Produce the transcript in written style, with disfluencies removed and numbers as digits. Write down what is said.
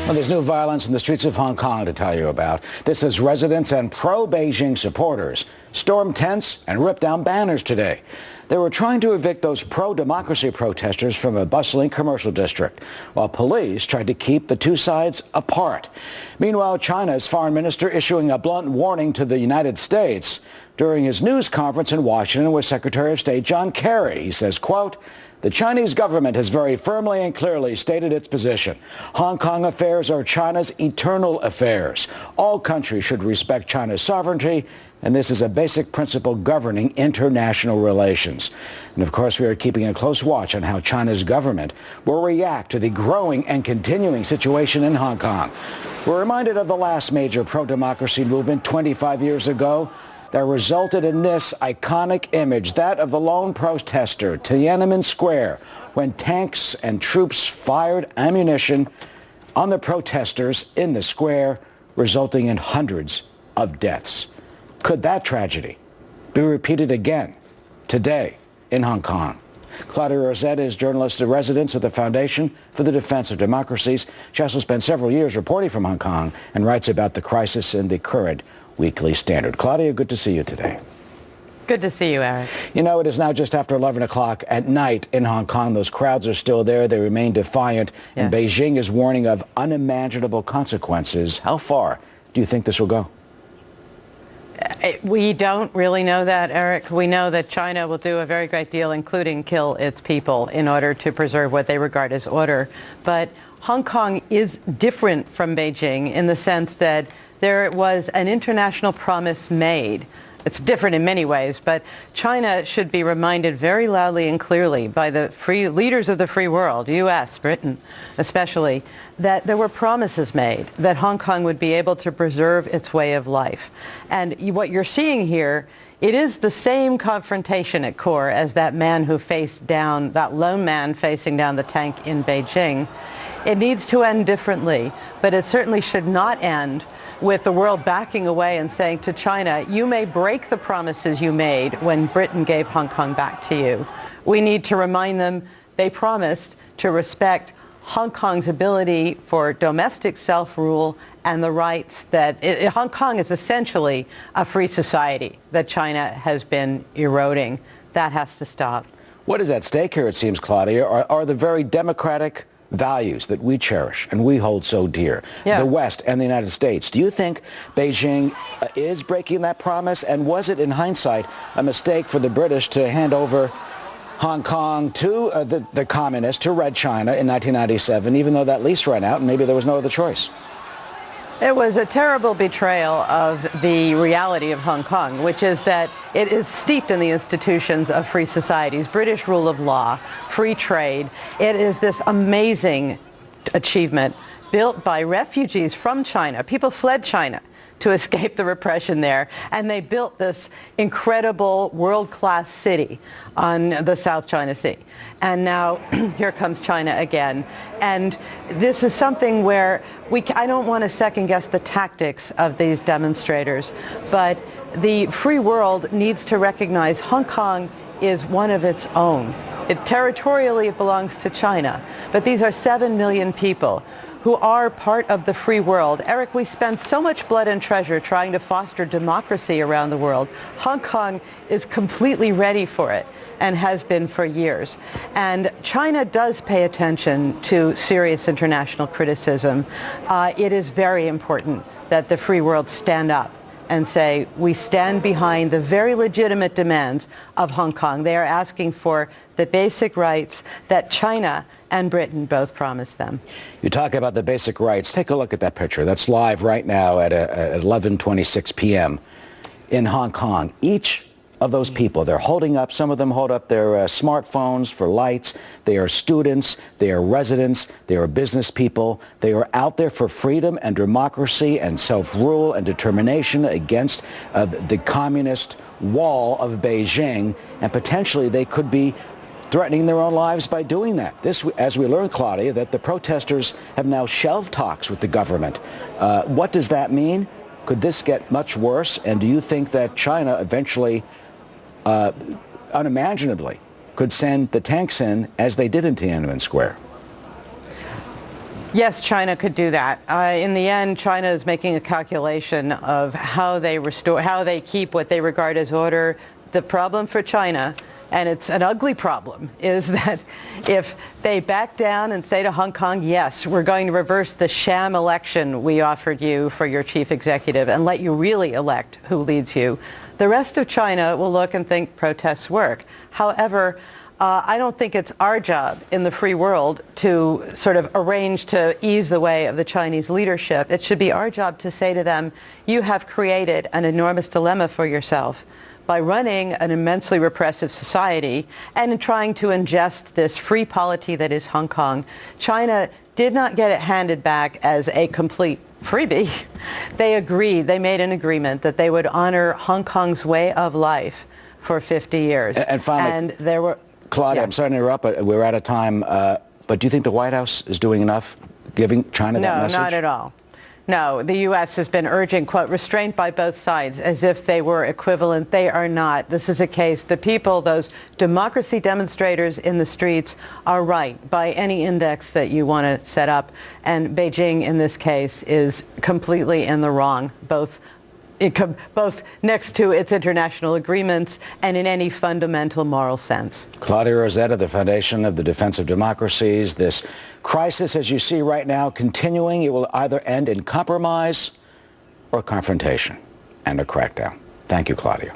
Well, there's new violence in the streets of Hong Kong to tell you about. This is residents and pro-Beijing supporters stormed tents and ripped down banners today. They were trying to evict those pro-democracy protesters from a bustling commercial district, while police tried to keep the two sides apart. Meanwhile, China's foreign minister issuing a blunt warning to the United States during his news conference in Washington with Secretary of State John Kerry. He says, quote, "The Chinese government has very firmly and clearly stated its position. Hong Kong affairs are China's eternal affairs. All countries should respect China's sovereignty, and this is a basic principle governing international relations." And of course, we are keeping a close watch on how China's government will react to the growing and continuing situation in Hong Kong. We're reminded of the last major pro-democracy movement 25 years ago that resulted in this iconic image, that of the lone protester, Tiananmen Square, when tanks and troops fired ammunition on the protesters in the square, resulting in hundreds of deaths. Could that tragedy be repeated again today in Hong Kong? Claudia Rosett is journalist in residence at the Foundation for the Defense of Democracies. She also spent several years reporting from Hong Kong and writes about the crisis in the current Weekly Standard. Claudia, good to see you today. Good to see you, Eric. You know, it is now just after 11 o'clock at night in Hong Kong. Those crowds are still there. They remain defiant. Yeah. And Beijing is warning of unimaginable consequences. How far do you think this will go? We don't really know that, Eric. We know that China will do a very great deal, including kill its people, in order to preserve what they regard as order. But Hong Kong is different from Beijing in the sense that there was an international promise made. It's different in many ways, but China should be reminded very loudly and clearly by the free leaders of the free world, U.S., Britain especially, that there were promises made that Hong Kong would be able to preserve its way of life. And what you're seeing here, it is the same confrontation at core as that man who faced down, that lone man facing down the tank in Beijing. It needs to end differently, but it certainly should not end with the world backing away and saying to China, you may break the promises you made when Britain gave Hong Kong back to you. We need to remind them they promised to respect Hong Kong's ability for domestic self-rule and the rights that Hong Kong is essentially a free society that China has been eroding. That has to stop. What is at stake here, it seems, Claudia, are the very democratic values that we cherish and we hold so dear, the West and the United States. Do you think Beijing is breaking that promise? And was it, in hindsight, a mistake for the British to hand over Hong Kong to the communists, to Red China in 1997, even though that lease ran out and maybe there was no other choice? It was a terrible betrayal of the reality of Hong Kong, which is that it is steeped in the institutions of free societies, British rule of law, free trade. It is this amazing achievement built by refugees from China. People fled China to escape the repression there, and they built this incredible world-class city on the South China Sea. And now here comes China again. And this is something where I don't want to second-guess the tactics of these demonstrators, but the free world needs to recognize Hong Kong is one of its own. Territorially, it belongs to China, but these are 7 million people who are part of the free world. Eric, we spend so much blood and treasure trying to foster democracy around the world. Hong Kong is completely ready for it and has been for years. And China does pay attention to serious international criticism. It is very important that the free world stand up and say, we stand behind the very legitimate demands of Hong Kong. They are asking for the basic rights that China and Britain both promised them. You talk about the basic rights. Take a look at that picture. That's live right now at 11:26 p.m. in Hong Kong. Each of those people, they're holding up, some of them hold up their smartphones for lights. They are students, they are residents, they are business people. They are out there for freedom and democracy and self-rule and determination against the communist wall of Beijing, and potentially they could be threatening their own lives by doing that. This, as we learned, Claudia, that the protesters have now shelved talks with the government. What does that mean? Could this get much worse? And do you think that China eventually, unimaginably, could send the tanks in as they did in Tiananmen Square? Yes, China could do that. In the end, China is making a calculation of how they keep what they regard as order. The problem for China, and it's an ugly problem, is that if they back down and say to Hong Kong, yes, we're going to reverse the sham election we offered you for your chief executive and let you really elect who leads you, the rest of China will look and think protests work. However, I don't think it's our job in the free world to sort of arrange to ease the way of the Chinese leadership. It should be our job to say to them, you have created an enormous dilemma for yourself by running an immensely repressive society and in trying to ingest this free polity that is Hong Kong. China did not get it handed back as a complete freebie. They agreed, they made an agreement that they would honor Hong Kong's way of life for 50 years. And finally, and there were... Claudia, Yeah. I'm sorry to interrupt, but we're out of time. But do you think the White House is doing enough giving China that message? No, not at all. No, the U.S. has been urging, quote, restraint by both sides as if they were equivalent. They are not. This is a case. The people, those democracy demonstrators in the streets, are right by any index that you want to set up. And Beijing, in this case, is completely in the wrong, both next to its international agreements and in any fundamental moral sense. Claudia Rosett of the Foundation of the Defense of Democracies. This crisis, as you see right now, continuing, it will either end in compromise or confrontation and a crackdown. Thank you, Claudia.